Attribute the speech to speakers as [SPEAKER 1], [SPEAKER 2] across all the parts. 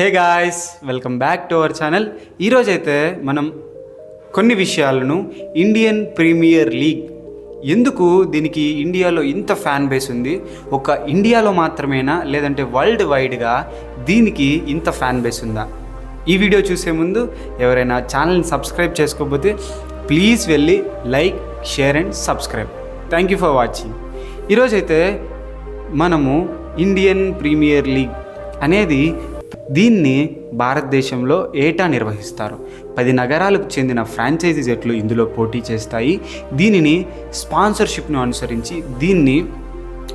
[SPEAKER 1] Hey guys, welcome back to our channel. ఈరోజైతే మనం కొన్ని విషయాలను ఇండియన్ ప్రీమియర్ లీగ్ ఎందుకు దీనికి ఇండియాలో ఇంత ఫ్యాన్ బేస్ ఉంది, ఒక ఇండియాలో మాత్రమేనా లేదంటే వరల్డ్ వైడ్గా దీనికి ఇంత ఫ్యాన్ బేస్ ఉందా, ఈ వీడియో చూసే ముందు ఎవరైనా ఛానల్ని సబ్స్క్రైబ్ చేసుకోకపోతే ప్లీజ్ వెళ్ళి like, share and subscribe. Thank you for watching. ఈరోజైతే మనము ఇండియన్ ప్రీమియర్ లీగ్ అనేది దీన్ని భారతదేశంలో ఏటా నిర్వహిస్తారు. 10 నగరాలకు చెందిన ఫ్రాంచైజీ జట్లు ఇందులో పోటీ చేస్తాయి. దీనిని స్పాన్సర్షిప్ను అనుసరించి దీన్ని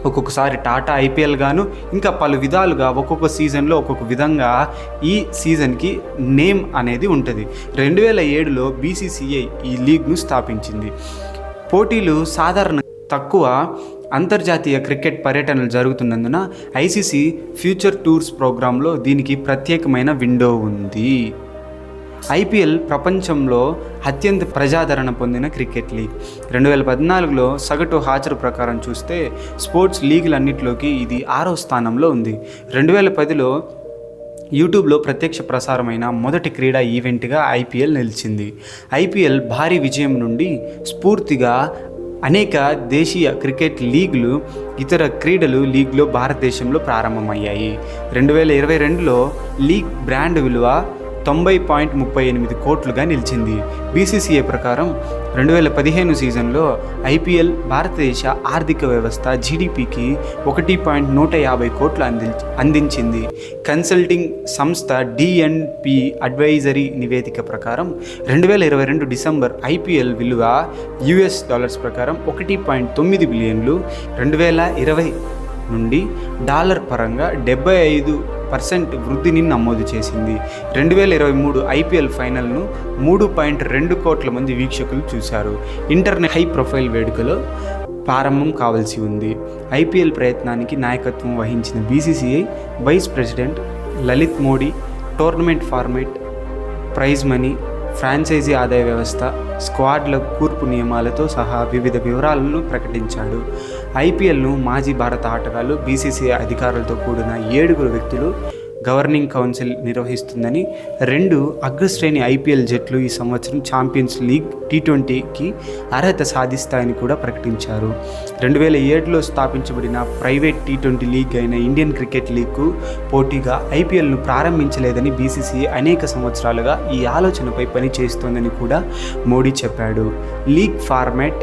[SPEAKER 1] ఒక్కొక్కసారి టాటా ఐపీఎల్ గాను ఇంకా పలు విధాలుగా ఒక్కొక్క సీజన్లో ఒక్కొక్క విధంగా ఈ సీజన్కి నేమ్ అనేది ఉంటుంది. 2007లో బీసీసీఐ ఈ లీగ్ను స్థాపించింది. పోటీలు సాధారణ తక్కువ అంతర్జాతీయ క్రికెట్ పర్యటనలు జరుగుతున్నందున ఐసీసీ ఫ్యూచర్ టూర్స్ ప్రోగ్రాంలో దీనికి ప్రత్యేకమైన విండో ఉంది. ఐపీఎల్ ప్రపంచంలో అత్యంత ప్రజాదరణ పొందిన క్రికెట్ లీగ్. 2014లో సగటు హాజరు ప్రకారం చూస్తే స్పోర్ట్స్ లీగులన్నింటిలోకి ఇది 6వ స్థానంలో ఉంది. 2010లో యూట్యూబ్లో ప్రత్యక్ష ప్రసారమైన మొదటి క్రీడా ఈవెంట్గా ఐపీఎల్ నిలిచింది. ఐపీఎల్ భారీ విజయం నుండి స్ఫూర్తిగా అనేక దేశీయ క్రికెట్ లీగ్లు, ఇతర క్రీడలు లీగ్లో భారతదేశంలో ప్రారంభమయ్యాయి. 2022లో లీగ్ బ్రాండ్ విలువ 90.38 కోట్లుగా నిలిచింది. బీసీసీఐ ప్రకారం 2015 సీజన్లో ఐపీఎల్ భారతదేశ ఆర్థిక వ్యవస్థ జీడిపికి 1.150 కోట్లు అందించింది. కన్సల్టింగ్ సంస్థ డిఎన్పి అడ్వైజరీ నివేదిక ప్రకారం 2022 డిసెంబర్ ఐపీఎల్ విలువ $US ప్రకారం 1.9 బిలియన్లు, 2020 నుండి డాలర్ పరంగా 75% వృద్ధిని నమోదు చేసింది. 2023 ఐపీఎల్ ఫైనల్ను 3.2 కోట్ల మంది వీక్షకులు చూశారు. ఇంటర్నెట్ హై ప్రొఫైల్ వేడుకలో ప్రారంభం కావాల్సి ఉంది. ఐపీఎల్ ప్రయత్నానికి నాయకత్వం వహించిన BCCI vice president Lalit Modi tournament format, prize money, franchise ఆదాయ వ్యవస్థ, స్క్వాడ్ల కూర్పు నియమాలతో సహా వివిధ వివరాలను ప్రకటించాడు. ఐపీఎల్ను మాజీ భారత ఆటగాళ్లు, బీసీసీఐ అధికారులతో కూడిన 7 వ్యక్తులు గవర్నింగ్ కౌన్సిల్ నిర్వహిస్తుందని, 2 అగ్రశ్రేణి ఐపీఎల్ జట్లు ఈ సంవత్సరం ఛాంపియన్స్ లీగ్ T20కి అర్హత సాధిస్తాయని కూడా ప్రకటించారు. 2007లో స్థాపించబడిన ప్రైవేట్ T20 లీగ్ అయిన ఇండియన్ క్రికెట్ లీగ్కు పోటీగా ఐపీఎల్ను ప్రారంభించలేదని బీసీసీఐ అనేక సంవత్సరాలుగా ఈ ఆలోచనపై పనిచేస్తోందని కూడా మోడీ చెప్పాడు. League format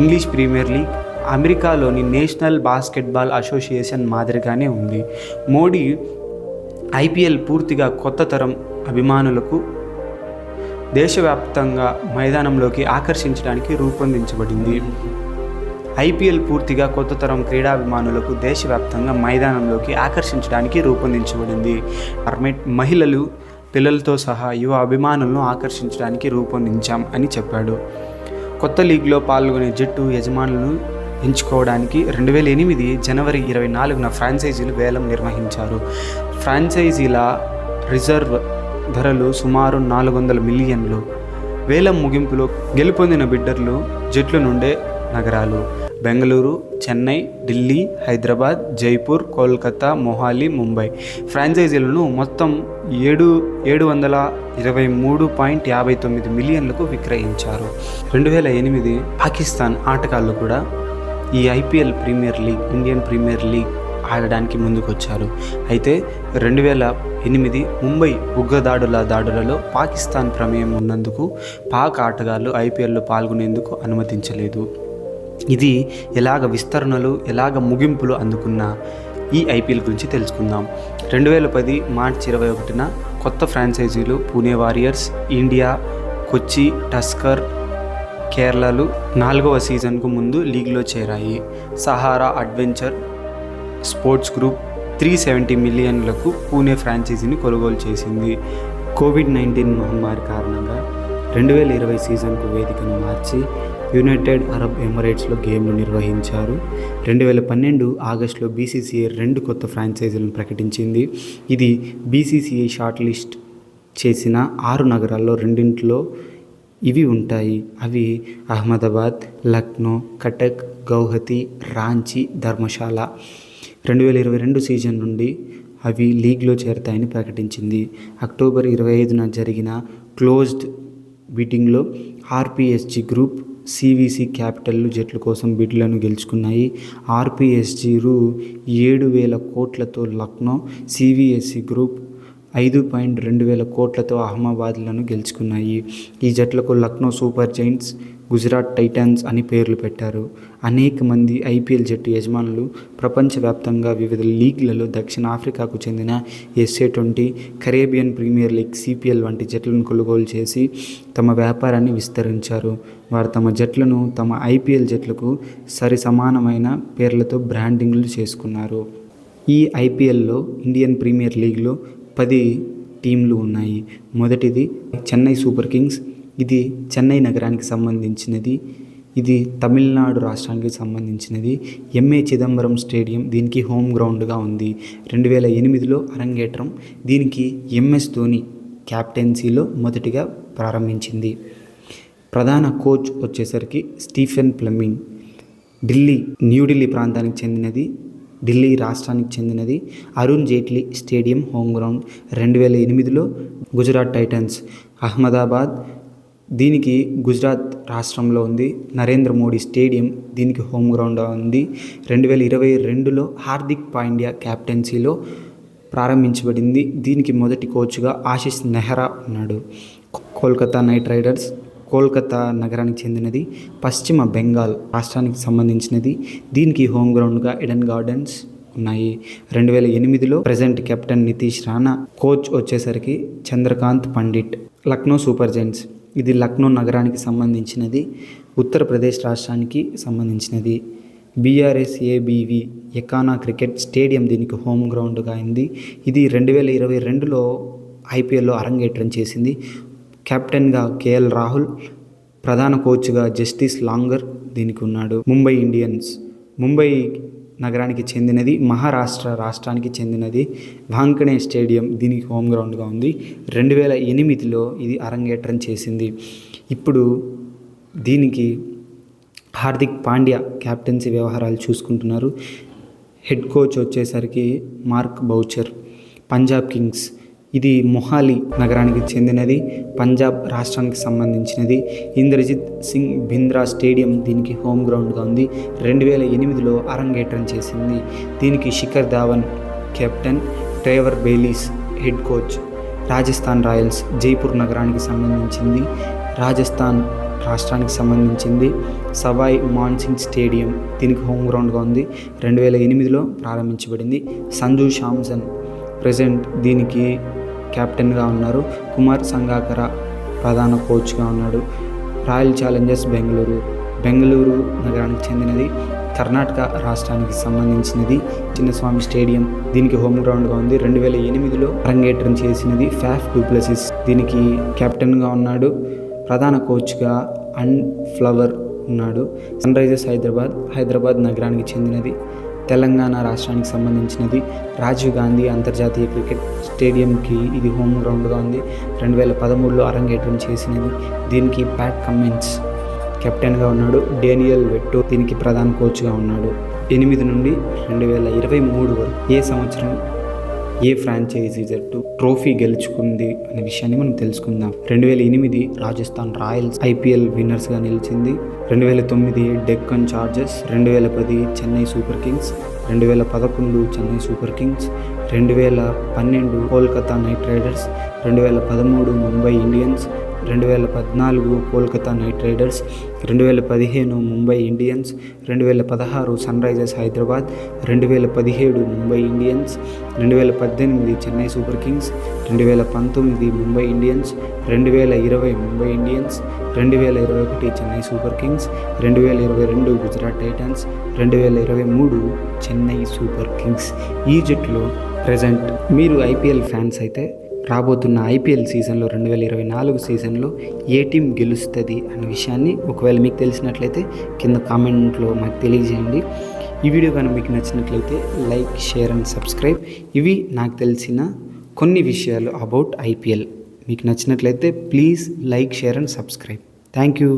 [SPEAKER 1] English Premier League, అమెరికాలోని నేషనల్ బాస్కెట్బాల్ అసోసియేషన్ మాదిరిగానే ఉంది. మోడీ ఐపీఎల్ పూర్తిగా కొత్త తరం అభిమానులకు దేశవ్యాప్తంగా మైదానంలోకి ఆకర్షించడానికి రూపొందించబడింది. ఐపీఎల్ పూర్తిగా కొత్త తరం క్రీడాభిమానులకు దేశవ్యాప్తంగా మైదానంలోకి ఆకర్షించడానికి రూపొందించబడింది. ఫార్మాట్ మహిళలు, పిల్లలతో సహా యువ అభిమానులను ఆకర్షించడానికి రూపొందించాం అని చెప్పాడు. కొత్త లీగ్లో పాల్గొనే జట్టు యజమానులను ఎంచుకోవడానికి 2008 జనవరి 24న ఫ్రాంచైజీలు వేలం నిర్వహించారు. ఫ్రాంచైజీల రిజర్వ్ ధరలు సుమారు 400 మిలియన్లు. వేలం ముగింపులో గెలుపొందిన బిడ్డర్లు జట్ల నుండే నగరాలు: బెంగళూరు, చెన్నై, ఢిల్లీ, హైదరాబాద్, జైపూర్, కోల్కతా, మొహాలి, ముంబై. ఫ్రాంచైజీలను మొత్తం 723.59 మిలియన్లకు విక్రయించారు. 2008 పాకిస్తాన్ ఆటగాళ్లు కూడా ఈ IPL premier league, Indian Premier League ఆడడానికి ముందుకొచ్చారు. అయితే 2008 ముంబై దాడులలో పాకిస్తాన్ ప్రమేయం ఉన్నందుకు పాక్ ఆటగాళ్లు ఐపీఎల్లో పాల్గొనేందుకు అనుమతించలేదు. ఇది ఎలాగ విస్తరణలు, ఎలాగ ముగింపులు అందుకున్న ఈ ఐపీఎల్ గురించి తెలుసుకుందాం. 2010 మార్చి 21న కొత్త ఫ్రాంచైజీలు Pune warriors, India, Kochi tusker, కేరళలు 4వ సీజన్కు ముందు లీగ్లో చేరాయి. సహారా అడ్వెంచర్ స్పోర్ట్స్ గ్రూప్ 370 మిలియన్లకు పూణే ఫ్రాంచైజీని కొనుగోలు చేసింది. కోవిడ్-19 మహమ్మారి కారణంగా 2020 సీజన్కు వేదికను మార్చి యునైటెడ్ అరబ్ ఎమిరేట్స్లో గేమ్లు నిర్వహించారు. 2012 ఆగస్టులో బీసీసీఐ 2 కొత్త ఫ్రాంచైజీలను ప్రకటించింది. ఇది బీసీసీఐ షార్ట్ లిస్ట్ చేసిన 6 నగరాల్లో 2 ఇవి ఉంటాయి. అవి అహ్మదాబాద్, లక్నో, కటక్, గౌహతి, రాంచీ, ధర్మశాల. 2022 సీజన్ నుండి అవి లీగ్లో చేరతాయని ప్రకటించింది. అక్టోబర్ 25న జరిగిన క్లోజ్డ్ మీటింగ్లో ఆర్పీఎస్జీ గ్రూప్, సివిసి క్యాపిటల్ జట్ల కోసం బిడ్లను గెలుచుకున్నాయి. ఆర్పీఎస్జీ రూ. 7,000 కోట్లతో లక్నో, సివిఎస్సి గ్రూప్ 5.2 కోట్లతో అహ్మదాబాద్లను గెలుచుకున్నాయి. ఈ జట్లకు Lucknow super giants, Gujarat titans అని పేర్లు పెట్టారు. అనేక మంది ఐపీఎల్ జట్టు యజమానులు ప్రపంచవ్యాప్తంగా వివిధ లీగ్లలో దక్షిణాఫ్రికాకు చెందిన SA20, Caribbean premier league CPL వంటి జట్లను కొనుగోలు చేసి తమ వ్యాపారాన్ని విస్తరించారు. వారు తమ జట్లను తమ ఐపీఎల్ జట్లకు సరిసమానమైన పేర్లతో బ్రాండింగ్లు చేసుకున్నారు. ఈ ఐపీఎల్లో ఇండియన్ ప్రీమియర్ లీగ్లో 10 టీంలు ఉన్నాయి. మొదటిది చెన్నై సూపర్ కింగ్స్. ఇది చెన్నై నగరానికి సంబంధించినది. ఇది తమిళనాడు రాష్ట్రానికి సంబంధించినది. ఎంఏ చిదంబరం స్టేడియం దీనికి హోమ్ గ్రౌండ్గా ఉంది. 2008లో అరంగేట్రం. దీనికి MS ధోని క్యాప్టెన్సీలో మొదటిగా ప్రారంభించింది. ప్రధాన కోచ్ వచ్చేసరికి స్టీఫెన్ ఫ్లెమింగ్. న్యూఢిల్లీ ప్రాంతానికి చెందినది. ఢిల్లీ రాష్ట్రానికి చెందినది. Arun Jaitley stadium home ground. 2008లో గుజరాత్ టైటన్స్. అహ్మదాబాద్ దీనికి గుజరాత్ రాష్ట్రంలో ఉంది. నరేంద్ర మోడీ స్టేడియం దీనికి హోమ్ గ్రౌండ్గా ఉంది. 2022లో హార్దిక్ పాండ్యా క్యాప్టెన్సీలో ప్రారంభించబడింది. దీనికి మొదటి కోచ్గా ఆశిష్ నెహ్రా ఉన్నాడు. కోల్కతా నైట్ రైడర్స్ కోల్కతా నగరానికి చెందినది. పశ్చిమ బెంగాల్ రాష్ట్రానికి సంబంధించినది. దీనికి హోమ్ గ్రౌండ్గా ఎడెన్ గార్డెన్స్ ఉన్నాయి. 2008లో present captain Nitish Rana. Coach వచ్చేసరికి చంద్రకాంత్ పండిట్. లక్నో సూపర్ జైంట్స్ ఇది లక్నో నగరానికి సంబంధించినది. ఉత్తరప్రదేశ్ రాష్ట్రానికి సంబంధించినది. BRSABV ఎకానా క్రికెట్ స్టేడియం దీనికి హోమ్ గ్రౌండ్గా అయింది. ఇది 2022లో ఐపీఎల్లో అరంగేట్రం చేసింది. కెప్టెన్గా KL రాహుల్, ప్రధాన కోచ్గా జస్టిస్ లాంగర్ దీనికి ఉన్నాడు. ముంబై ఇండియన్స్ ముంబై నగరానికి చెందినది. మహారాష్ట్ర రాష్ట్రానికి చెందినది. వాంకడే స్టేడియం దీనికి హోమ్ గ్రౌండ్గా ఉంది. 2008లో ఇది అరంగేట్రం చేసింది. ఇప్పుడు దీనికి హార్దిక్ పాండ్యా క్యాప్టెన్సీ వ్యవహారాలు చూసుకుంటున్నారు. హెడ్ కోచ్ వచ్చేసరికి మార్క్ బౌచర్. పంజాబ్ కింగ్స్ ఇది మొహాలీ నగరానికి చెందినది. పంజాబ్ రాష్ట్రానికి సంబంధించినది. ఇంద్రజిత్ సింగ్ బింద్రా స్టేడియం దీనికి హోమ్ గ్రౌండ్గా ఉంది. 2008లో అరంగేట్రం చేసింది. దీనికి Shikhar Dhawan captain, Trevor Bayliss head coach. Rajasthan Royals Jaipur నగరానికి సంబంధించింది. రాజస్థాన్ రాష్ట్రానికి సంబంధించింది. సవాయ్ మాన్సింగ్ స్టేడియం దీనికి హోమ్ గ్రౌండ్గా ఉంది. 2008లో ప్రారంభించబడింది. సంజు శాంసన్ ప్రెజెంట్ దీనికి కెప్టెన్గా ఉన్నారు. కుమార్ సంగాకర ప్రధాన కోచ్గా ఉన్నాడు. రాయల్ ఛాలెంజర్స్ బెంగళూరు నగరానికి చెందినది. కర్ణాటక రాష్ట్రానికి సంబంధించినది. చిన్నస్వామి స్టేడియం దీనికి హోమ్ గ్రౌండ్గా ఉంది. 2008లో అరంగేట్రం చేసినది. ఫాఫ్ డు ప్లెసిస్ దీనికి కెప్టెన్గా ఉన్నాడు. ప్రధాన కోచ్గా అండ్ ఫ్లవర్ ఉన్నాడు. సన్ రైజర్స్ హైదరాబాద్ నగరానికి చెందినది. తెలంగాణ రాష్ట్రానికి సంబంధించినది. రాజీవ్ గాంధీ అంతర్జాతీయ క్రికెట్ స్టేడియంకి ఇది హోమ్ గ్రౌండ్గా ఉంది. 2013లో అరంగేట్రం చేసినది. దీనికి ప్యాట్ కమిన్స్ కెప్టెన్గా ఉన్నాడు. డేనియల్ వెట్టో దీనికి ప్రధాన కోచ్గా ఉన్నాడు. 8 నుండి 2023 వరకు ఏ సంవత్సరం ఏ ఫ్రాంచైజీ జట్టు ట్రోఫీ గెలుచుకుంది అనే విషయాన్ని మనం తెలుసుకుందాం. 2008 రాజస్థాన్ రాయల్స్ ఐపీఎల్ విన్నర్స్గా నిలిచింది. 2009 Deccan Chargers, 2010 Chennai Super Kings, 2011 Chennai Super Kings, 2012 Kolkata Knight Riders, 2013 Mumbai Indians, 2014 Kolkata Knight Riders, 2015 Mumbai Indians, 2016 Sunrisers Hyderabad, 2017 Mumbai Indians, 2018 Chennai Super Kings, 2019 Mumbai Indians, 2020 Mumbai Indians, 2021 Chennai Super Kings, 2022 Gujarat Titans, 2023 Chennai Super Kings. ఈ జట్టులో ప్రజెంట్ మీరు ఐపీఎల్ ఫ్యాన్స్ అయితే రాబోతున్న ఐపీఎల్ సీజన్లో 2024 సీజన్లో ఏ టీం గెలుస్తుంది అనే విషయాన్ని ఒకవేళ మీకు తెలిసినట్లయితే కింద కామెంట్లో మాకు తెలియజేయండి. ఈ వీడియో కానీ మీకు నచ్చినట్లయితే లైక్, షేర్ అండ్ సబ్స్క్రైబ్. ఇవి నాకు తెలిసిన కొన్ని విషయాలు అబౌట్ ఐపీఎల్. మీకు నచ్చినట్లయితే please like, share and subscribe. Thank you.